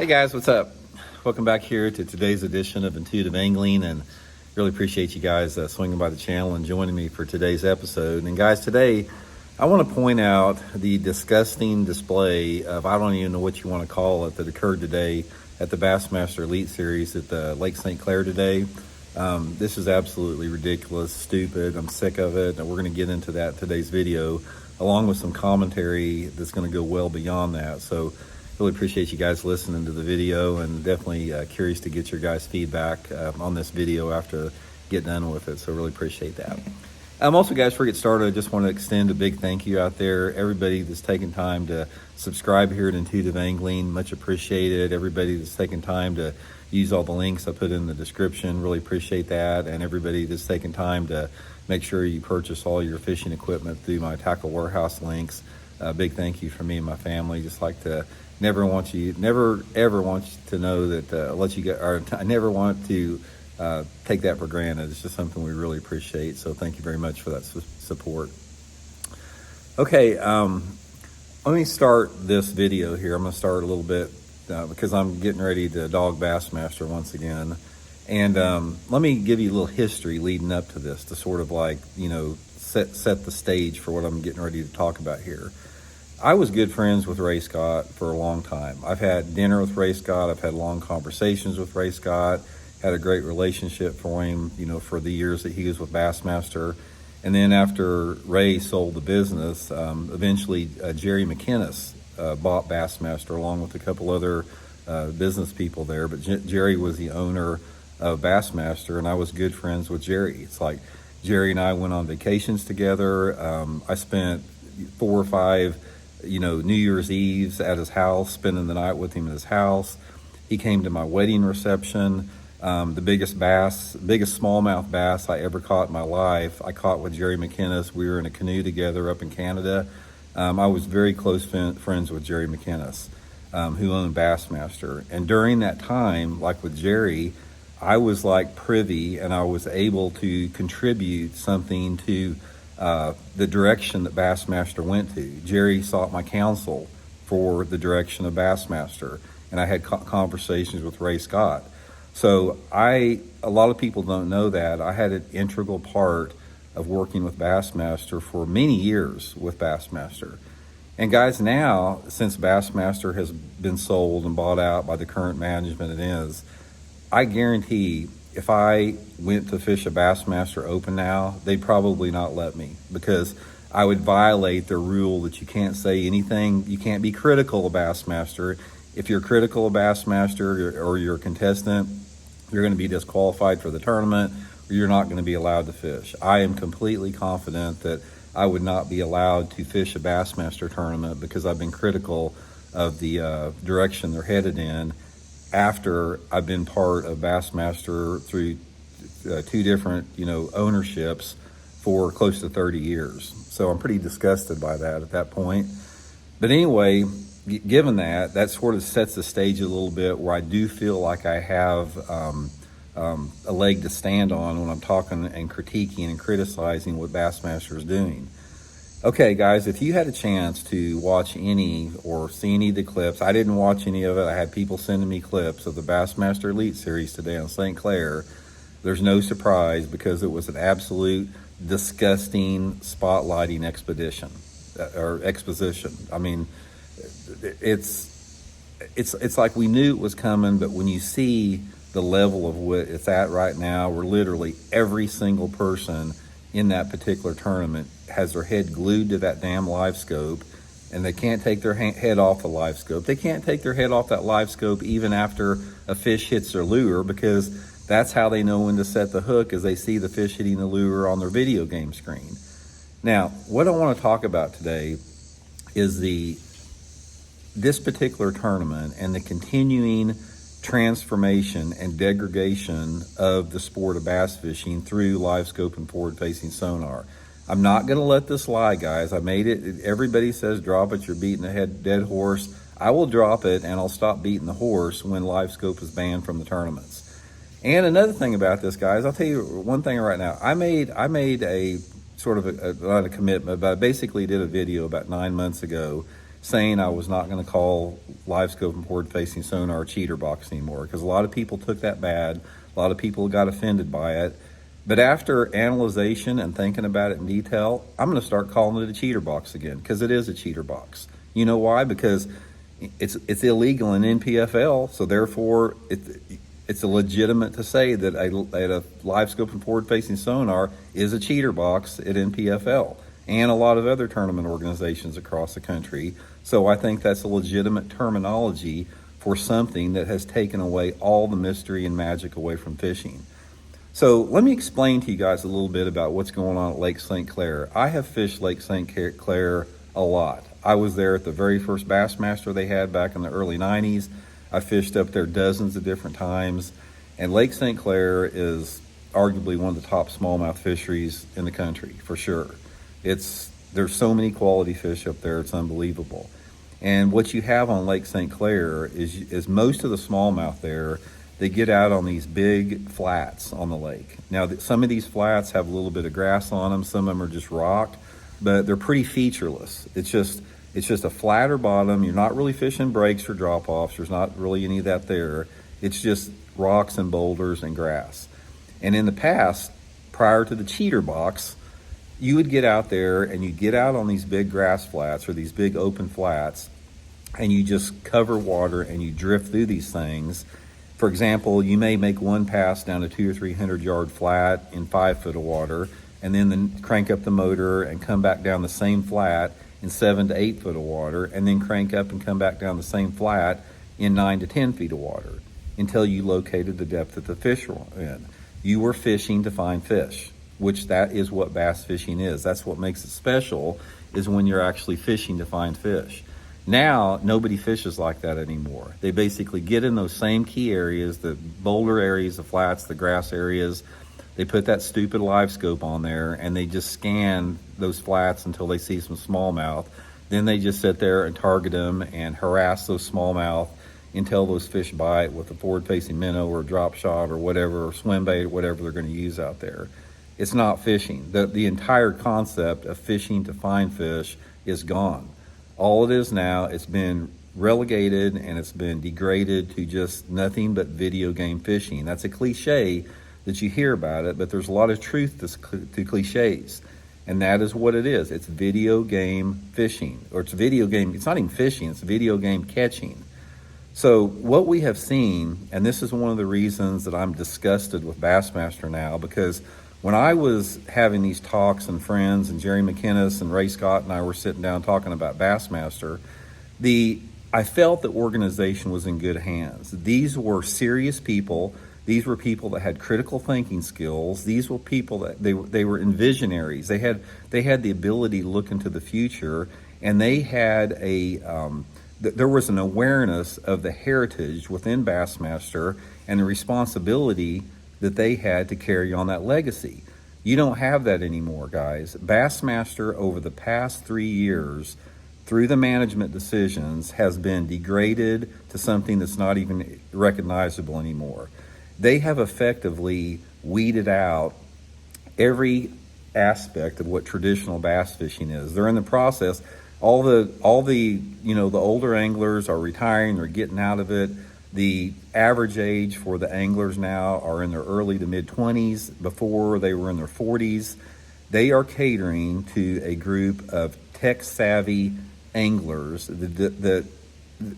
Hey guys, what's up? Welcome back here to today's edition of Intuitive Angling, and really appreciate you guys swinging by the channel and joining me for today's episode. And guys, today I want to point out the disgusting display of, I don't even know what you want to call it, that occurred today at the Bassmaster Elite Series at the Lake St. Clair today. This is absolutely ridiculous, stupid. I'm sick of it, and we're going to get into that in today's video, along with some commentary that's going to go well beyond that. So really appreciate you guys listening to the video, and definitely curious to get your guys' feedback on this video after get done with it. So really appreciate that. Also, guys, before we get started, I just want to extend a big thank you out there. Everybody that's taken time to subscribe here at Intuitive Angling, much appreciated. Everybody that's taken time to use all the links I put in the description, really appreciate that. And everybody that's taken time to make sure you purchase all your fishing equipment through my Tackle Warehouse links. Big thank you from me and my family. Just like to never ever want you to know that let you get, or I never want to take that for granted. It's just something we really appreciate. So thank you very much for that support. Okay, let me start this video here. I'm going to start a little bit because I'm getting ready to dog Bassmaster once again. And let me give you a little history leading up to this to sort of like, you know, set the stage for what I'm getting ready to talk about here. I was good friends with Ray Scott for a long time. I've had dinner with Ray Scott. I've had long conversations with Ray Scott. Had a great relationship for him, you know, for the years that he was with Bassmaster. And then after Ray sold the business, eventually Jerry McInnes bought Bassmaster along with a couple other business people there. But Jerry was the owner of Bassmaster, and I was good friends with Jerry. It's like Jerry and I went on vacations together. I spent 4 or 5 New Year's Eves at his house, spending the night with him at his house. He came to my wedding reception. The biggest smallmouth bass I ever caught in my life, I caught with Jerry McInnes. We were in a canoe together up in Canada. I was very close friends with Jerry McInnes, who owned Bassmaster. And during that time, like with Jerry, I was like privy, and I was able to contribute something to the direction that Bassmaster went to. Jerry sought my counsel for the direction of Bassmaster, and I had conversations with Ray Scott. So a lot of people don't know that I had an integral part of working with Bassmaster for many years with Bassmaster. And guys, now, since Bassmaster has been sold and bought out by the current management it is, I guarantee if I went to fish a Bassmaster Open now, they'd probably not let me, because I would violate the rule that you can't say anything, you can't be critical of Bassmaster. If you're critical of Bassmaster or you're a contestant, you're going to be disqualified for the tournament, or you're not going to be allowed to fish. I am completely confident that I would not be allowed to fish a Bassmaster tournament because I've been critical of the direction they're headed in after I've been part of Bassmaster through 2 different, ownerships for close to 30 years. So I'm pretty disgusted by that at that point. But anyway, given that sort of sets the stage a little bit where I do feel like I have a leg to stand on when I'm talking and critiquing and criticizing what Bassmaster is doing. Okay, guys, if you had a chance to watch any or see any of the clips, I didn't watch any of it. I had people sending me clips of the Bassmaster Elite Series today on St. Clair. There's no surprise, because it was an absolute disgusting spotlighting exposition. I mean, it's like we knew it was coming, but when you see the level of what it's at right now, where literally every single person in that particular tournament has their head glued to that damn live scope, and they can't take their head off the live scope. They can't take their head off that live scope even after a fish hits their lure, because that's how they know when to set the hook, as they see the fish hitting the lure on their video game screen. Now, what I want to talk about today is this particular tournament and the continuing transformation and degradation of the sport of bass fishing through live scope and forward facing sonar. I'm not going to let this lie, guys. I made it. Everybody says drop it, you're beating a dead horse. I will drop it, and I'll stop beating the horse when live scope is banned from the tournaments. And another thing about this, guys, I'll tell you one thing right now. I made a sort of not a commitment, but I basically did a video about 9 months ago saying I was not going to call live scope and forward facing sonar cheater box anymore, because a lot of people took that bad. A lot of people got offended by it. But after analyzation and thinking about it in detail, I'm going to start calling it a cheater box again, because it is a cheater box. You know why? Because it's illegal in NPFL, so therefore it's legitimate to say that a live scope and forward facing sonar is a cheater box at NPFL and a lot of other tournament organizations across the country. So I think that's a legitimate terminology for something that has taken away all the mystery and magic away from fishing. So let me explain to you guys a little bit about what's going on at Lake St. Clair. I have fished Lake St. Clair a lot. I was there at the very first Bassmaster they had back in the early 90s. I fished up there dozens of different times. And Lake St. Clair is arguably one of the top smallmouth fisheries in the country, for sure. There's so many quality fish up there, it's unbelievable. And what you have on Lake St. Clair is most of the smallmouth there, they get out on these big flats on the lake. Now, some of these flats have a little bit of grass on them. Some of them are just rock, but they're pretty featureless. It's just a flatter bottom. You're not really fishing breaks or drop-offs. There's not really any of that there. It's just rocks and boulders and grass. And in the past, prior to the cheater box, you would get out there and you'd get out on these big grass flats or these big open flats, and you just cover water and you drift through these things. For example, you may make one pass down a 200 or 300 yard flat in 5 foot of water, and then crank up the motor and come back down the same flat in 7 to 8 foot of water, and then crank up and come back down the same flat in 9 to 10 feet of water until you located the depth that the fish were in. You were fishing to find fish, which that is what bass fishing is. That's what makes it special, is when you're actually fishing to find fish. Now, nobody fishes like that anymore. They basically get in those same key areas, the boulder areas, the flats, the grass areas. They put that stupid live scope on there, and they just scan those flats until they see some smallmouth. Then they just sit there and target them and harass those smallmouth until those fish bite with a forward-facing minnow or a drop shot or whatever, or swim bait or whatever they're going to use out there. It's not fishing. The entire concept of fishing to find fish is gone. All it is now, it's been relegated and it's been degraded to just nothing but video game fishing. That's a cliche that you hear about it, but there's a lot of truth to cliches. And that is what it is. It's video game fishing, or it's video game, it's not even fishing, it's video game catching. So what we have seen, and this is one of the reasons that I'm disgusted with Bassmaster now, because when I was having these talks and friends, and Jerry McInnes and Ray Scott and I were sitting down talking about Bassmaster, I felt the organization was in good hands. These were serious people. These were people that had critical thinking skills. These were people that they were visionaries. They had the ability to look into the future, and they had there was an awareness of the heritage within Bassmaster and the responsibility that they had to carry on that legacy. You don't have that anymore, guys. Bassmaster, over the past 3 years, through the management decisions, has been degraded to something that's not even recognizable anymore. They have effectively weeded out every aspect of what traditional bass fishing is. They're in the process. All the older anglers are retiring, they're getting out of it. The average age for the anglers now are in their early to mid-20s. Before, they were in their 40s. They are catering to a group of tech-savvy anglers that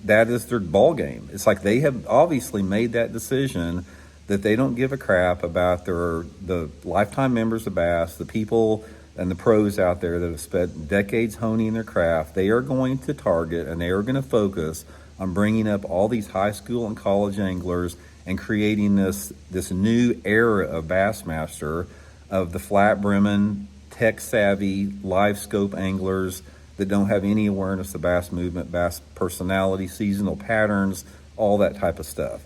is their ball game. It's like they have obviously made that decision that they don't give a crap about the lifetime members of bass, the people and the pros out there that have spent decades honing their craft. They are going to target and they are going to focus on bringing up all these high school and college anglers and creating this new era of Bassmaster, of the flat brimming, tech-savvy, live scope anglers that don't have any awareness of bass movement, bass personality, seasonal patterns, all that type of stuff.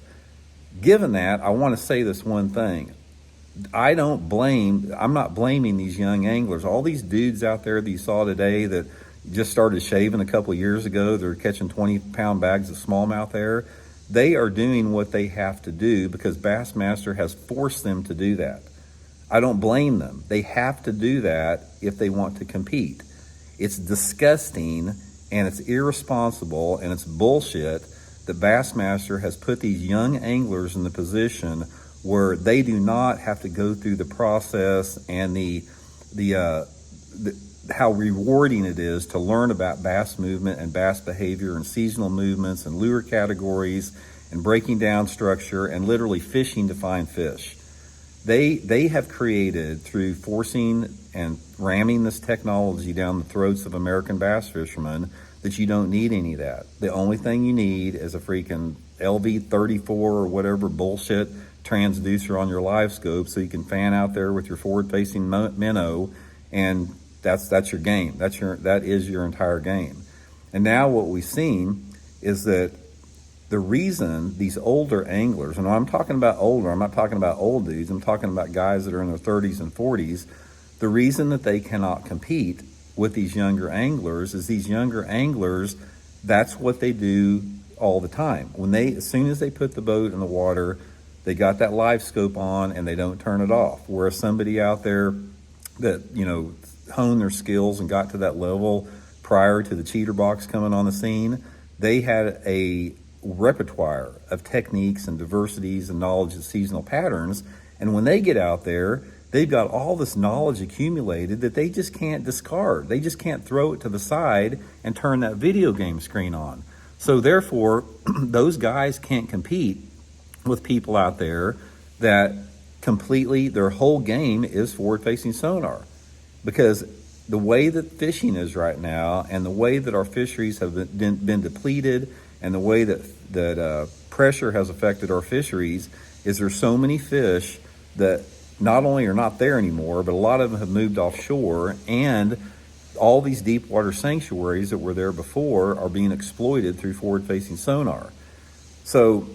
Given that, I want to say this one thing. I'm not blaming these young anglers. All these dudes out there that you saw today that just started shaving a couple of years ago, they're catching 20-pound bags of smallmouth there. They are doing what they have to do because Bassmaster has forced them to do that. I don't blame them. They have to do that if they want to compete. It's disgusting And it's irresponsible and it's bullshit that Bassmaster has put these young anglers in the position where they do not have to go through the process and the how rewarding it is to learn about bass movement and bass behavior and seasonal movements and lure categories and breaking down structure and literally fishing to find fish. They have created, through forcing and ramming this technology down the throats of American bass fishermen, that you don't need any of that. The only thing you need is a freaking LV34 or whatever bullshit transducer on your live scope so you can fan out there with your forward-facing minnow, and that's your game. That is your entire game. And now what we've seen is that the reason these older anglers, and I'm talking about older, I'm not talking about old dudes, I'm talking about guys that are in their 30s and 40s, the reason that they cannot compete with these younger anglers is these younger anglers, that's what they do all the time. As soon as they put the boat in the water, they got that live scope on and they don't turn it off. Whereas somebody out there that, honed their skills and got to that level prior to the cheater box coming on the scene, they had a repertoire of techniques and diversities and knowledge of seasonal patterns. And when they get out there, they've got all this knowledge accumulated that they just can't discard. They just can't throw it to the side and turn that video game screen on. So therefore, those guys can't compete with people out there that completely, their whole game is forward-facing sonar. Because the way that fishing is right now and the way that our fisheries have been depleted and the way that pressure has affected our fisheries is there's so many fish that not only are not there anymore, but a lot of them have moved offshore, and all these deep water sanctuaries that were there before are being exploited through forward-facing sonar. So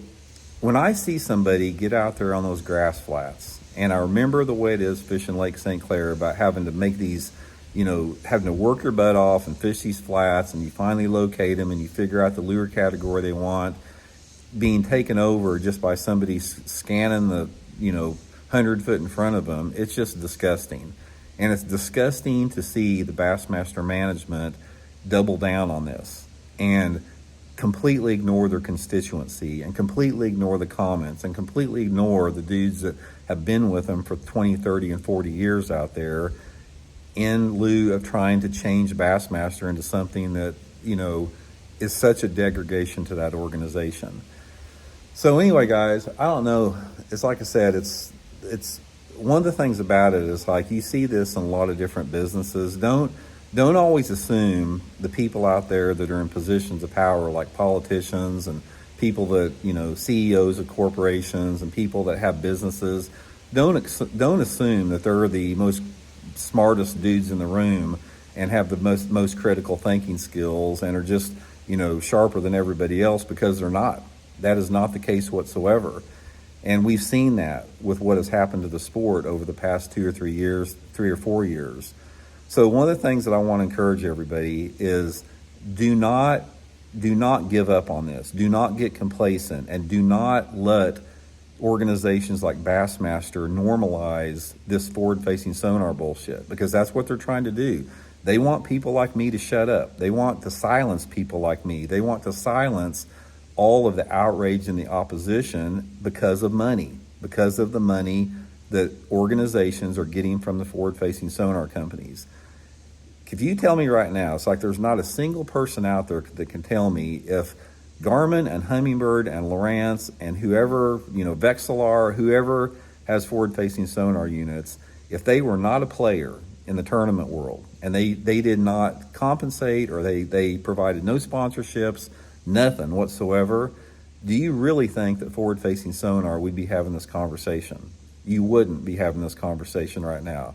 when I see somebody get out there on those grass flats, and I remember the way it is fishing Lake St. Clair about having to make these, having to work your butt off and fish these flats, and you finally locate them and you figure out the lure category they want, being taken over just by somebody scanning the, 100 foot in front of them. It's just disgusting. And it's disgusting to see the Bassmaster management double down on this and completely ignore their constituency and completely ignore the comments and completely ignore the dudes that have been with them for 20, 30, and 40 years out there, in lieu of trying to change Bassmaster into something that, is such a degradation to that organization. So anyway, guys, I don't know. It's like I said, it's one of the things about it is, like, you see this in a lot of different businesses. Don't always assume the people out there that are in positions of power, like politicians and people that, CEOs of corporations and people that have businesses, don't assume that they're the most smartest dudes in the room and have the most critical thinking skills and are just, sharper than everybody else, because they're not. That is not the case whatsoever. And we've seen that with what has happened to the sport over the past 2 or 3 years, 3 or 4 years. So one of the things that I want to encourage everybody is do not give up on this. Do not get complacent, and do not let organizations like Bassmaster normalize this forward-facing sonar bullshit, because that's what they're trying to do. They want people like me to shut up. They want to silence people like me. They want to silence all of the outrage and the opposition because of money, because of the money that organizations are getting from the forward-facing sonar companies. If you tell me right now, it's like there's not a single person out there that can tell me if Garmin and Humminbird and Lowrance and whoever, Vexilar, whoever has forward-facing sonar units, if they were not a player in the tournament world and they did not compensate, or they provided no sponsorships, nothing whatsoever, do you really think that forward-facing sonar would be having this conversation? You wouldn't be having this conversation right now.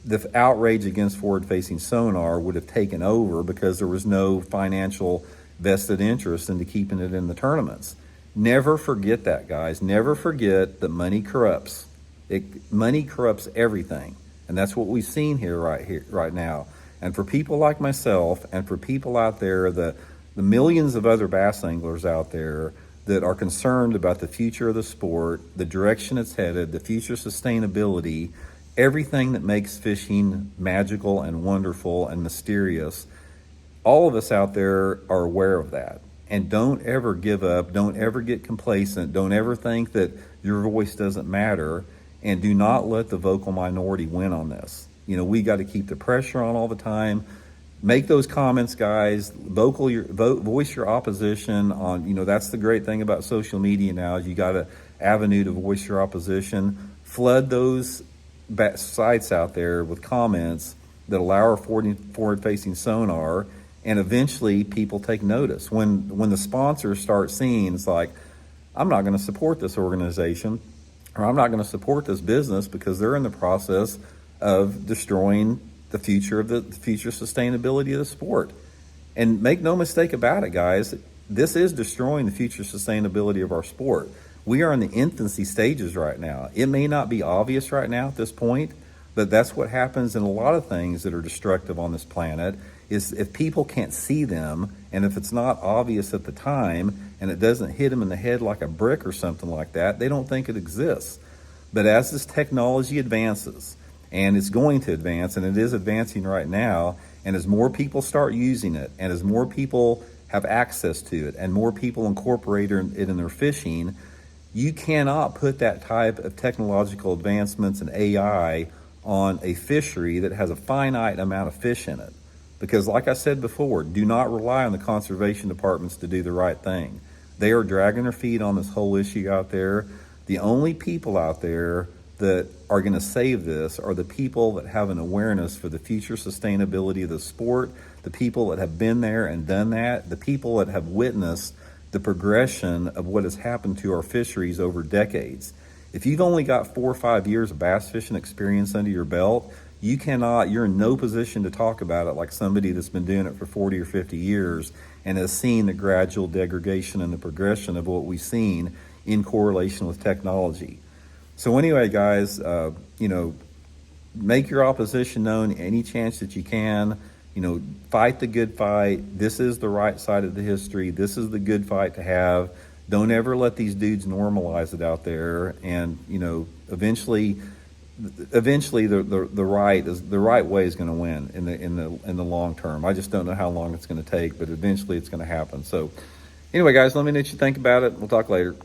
The outrage against forward-facing sonar would have taken over because there was no financial vested interest into keeping it in the tournaments. Never forget that, guys. Never forget that money corrupts. Money corrupts everything, and that's what we've seen here right now. And for people like myself, and for people out there, the millions of other bass anglers out there that are concerned about the future of the sport, the direction it's headed, the future sustainability, everything that makes fishing magical and wonderful and mysterious, all of us out there are aware of that. And don't ever give up. Don't ever get complacent. Don't ever think that your voice doesn't matter. And do not let the vocal minority win on this. We got to keep the pressure on all the time. Make those comments, guys. Voice your opposition on, that's the great thing about social media now, is you got an avenue to voice your opposition. Flood those sites out there with comments that allow our forward-facing sonar, and eventually people take notice. When the sponsors start seeing, it's like, I'm not going to support this organization, or I'm not going to support this business because they're in the process of destroying the future sustainability of the sport. And make no mistake about it, guys, this is destroying the future sustainability of our sport. We are in the infancy stages right now. It may not be obvious right now at this point, but that's what happens in a lot of things that are destructive on this planet, is if people can't see them, and if it's not obvious at the time, and it doesn't hit them in the head like a brick or something like that, they don't think it exists. But as this technology advances, and it's going to advance, and it is advancing right now, and as more people start using it, and as more people have access to it, and more people incorporate it in their fishing, you cannot put that type of technological advancements and AI on a fishery that has a finite amount of fish in it. Because like I said before, do not rely on the conservation departments to do the right thing. They are dragging their feet on this whole issue out there. The only people out there that are going to save this are the people that have an awareness for the future sustainability of the sport, the people that have been there and done that, the people that have witnessed the progression of what has happened to our fisheries over decades. If you've only got 4 or 5 years of bass fishing experience under your belt, you're in no position to talk about it like somebody that's been doing it for 40 or 50 years and has seen the gradual degradation and the progression of what we've seen in correlation with technology. So anyway, guys, make your opposition known any chance that you can. Fight the good fight. This is the right side of the history. This is the good fight to have. Don't ever let these dudes normalize it out there. And eventually the right way is going to win in the long term. I just don't know how long it's going to take, but eventually it's going to happen. So anyway, guys, let me know what you think about it. We'll talk later.